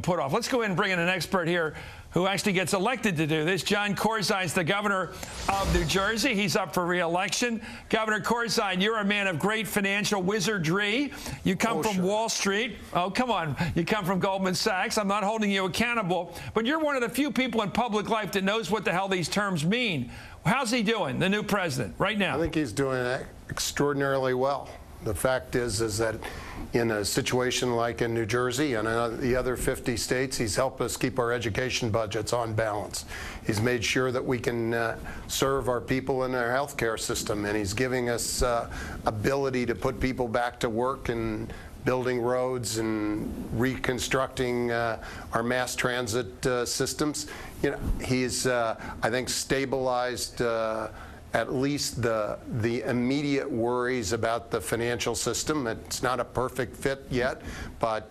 Put off. Let's go ahead and bring in an expert here who actually gets elected to do this. John Corzine is the governor of New Jersey. He's up for re-election. Governor Corzine, you're a man of great financial wizardry. You come from Wall Street. Oh, come on. You come from Goldman Sachs. I'm not holding you accountable, but you're one of the few people in public life that knows what the hell these terms mean. How's he doing, the new president, right now? I think he's doing extraordinarily well. The fact is that in a situation like in New Jersey and the other 50 states, he's helped us keep our education budgets on balance. He's made sure that we can serve our people in our health care system, and he's giving us ability to put people back to work and building roads and reconstructing our mass transit systems. You know, he's, I think, stabilized at least the immediate worries about the financial system. It's not a perfect fit yet, but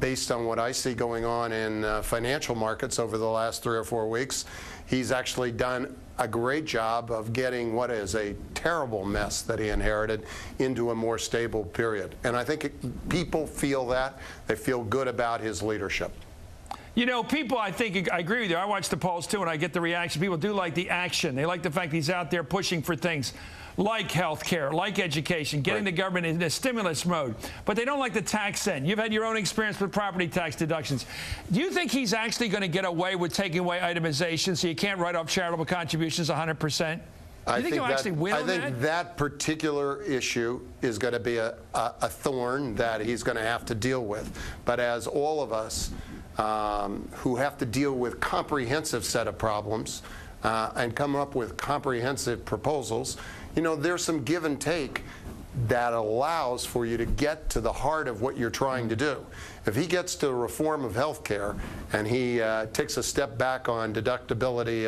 based on what I see going on in financial markets over the last 3 or 4 weeks, he's actually done a great job of getting what is a terrible mess that he inherited into a more stable period. And I think people feel that. They feel good about his leadership. You know, people, I think, I agree with you. I watch the polls, too, and I get the reaction. People do like the action. They like the fact he's out there pushing for things like health care, like education, getting the government in a stimulus mode. But they don't like the tax end. You've had your own experience with property tax deductions. Do you think he's actually going to get away with taking away itemization so you can't write off charitable contributions 100%? I think that particular issue is going to be a thorn that he's going to have to deal with. But as all of us who have to deal with comprehensive set of problems and come up with comprehensive proposals, you know, there's some give and take that allows for you to get to the heart of what you're trying to do. If he gets to reform of health care and he takes a step back on deductibility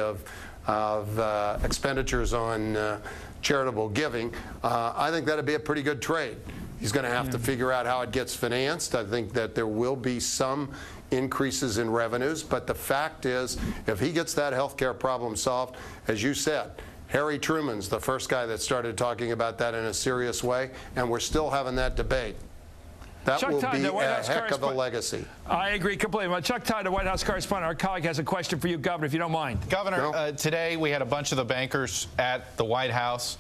of expenditures on charitable giving, I think that'd be a pretty good trade. He's going to have to figure out how it gets financed. I think that there will be some increases in revenues, but the fact is, if he gets that health care problem solved, as you said, Harry Truman's the first guy that started talking about that in a serious way, and we're still having that debate. That will be a heck of a legacy. I agree completely. Well, Chuck Todd, the White House correspondent, our colleague, has a question for you, Governor, if you don't mind. Governor, today we had a bunch of the bankers at the White House.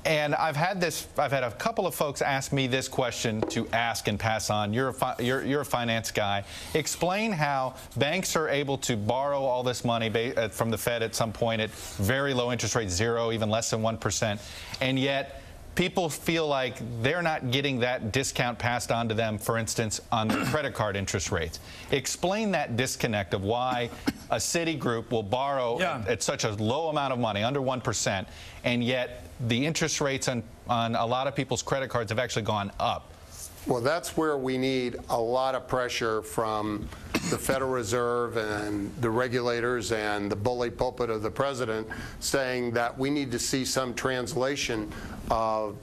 And I've had a couple of folks ask me this question to ask and pass on. You're a finance guy. Explain how banks are able to borrow all this money from the Fed at some point at very low interest rates, 0, even less than 1%, and yet people feel like they're not getting that discount passed on to them, for instance, on the credit card interest rates. Explain that disconnect of why a Citigroup will borrow at such a low amount of money, under 1%, and yet the interest rates on a lot of people's credit cards have actually gone up. Well, that's where we need a lot of pressure from the Federal Reserve and the regulators and the bully pulpit of the president saying that we need to see some translation of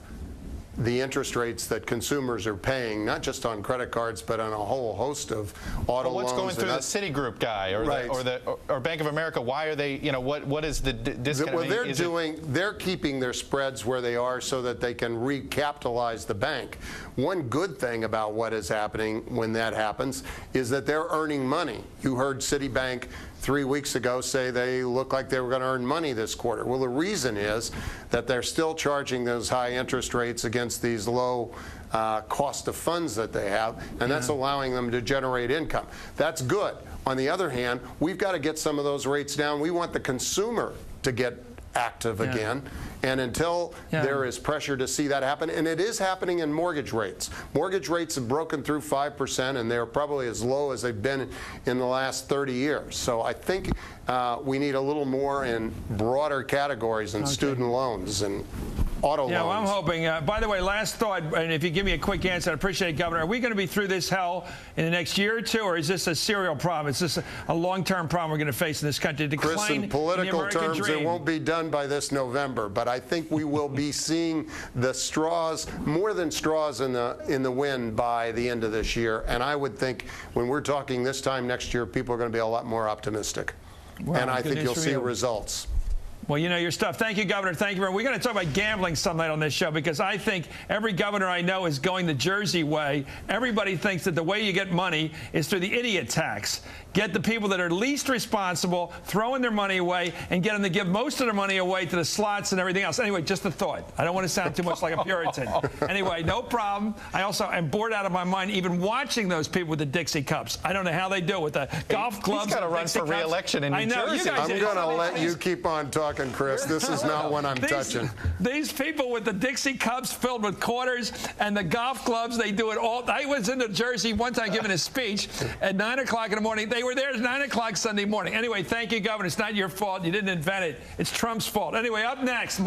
the interest rates that consumers are paying, not just on credit cards, but on a whole host of auto loans. What's going through the Citigroup guy or Bank of America? Why are they, you know, what is the disconnect? Well, they're keeping their spreads where they are so that they can recapitalize the bank. One good thing about what is happening when that happens is that they're earning money. You heard Citibank 3 weeks ago say they look like they were going to earn money this quarter. Well, the reason is that they're still charging those high interest rates against these low cost of funds that they have, and that's allowing them to generate income. That's good. On the other hand, we've got to get some of those rates down. We want the consumer to get active again. And until there is pressure to see that happen, and it is happening in mortgage rates. Mortgage rates have broken through 5%, and they're probably as low as they've been in the last 30 years. So I think we need a little more in broader categories in student loans and auto loans. Well, I'm hoping. By the way, last thought, and if you give me a quick answer, I'd appreciate it, Governor. Are we going to be through this hell in the next year or two, or is this a serial problem? Is this a long-term problem we're going to face in this country? Chris, in political terms, it won't be done by this November, but I think we will be seeing the straws, more than straws in the wind by the end of this year. And I would think when we're talking this time next year, people are going to be a lot more optimistic. Wow, and I think you'll see results. Well, you know your stuff. Thank you, Governor. Thank you very much. We're going to talk about gambling some night on this show because I think every governor I know is going the Jersey way. Everybody thinks that the way you get money is through the idiot tax. Get the people that are least responsible, throwing their money away, and get them to give most of their money away to the slots and everything else. Anyway, just a thought. I don't want to sound too much like a Puritan. Anyway, no problem. I also am bored out of my mind even watching those people with the Dixie cups. I don't know how they do it with the golf clubs. He's got to run for re-election in New Jersey. I'm going to let you keep on talking, Chris. This is not one I'm touching. These people with the Dixie cups filled with quarters and the golf clubs, they do it all. I was in New Jersey one time giving a speech at 9 o'clock in the morning. They were there at 9 o'clock Sunday morning. Anyway, thank you, Governor. It's not your fault. You didn't invent it. It's Trump's fault. Anyway, up next.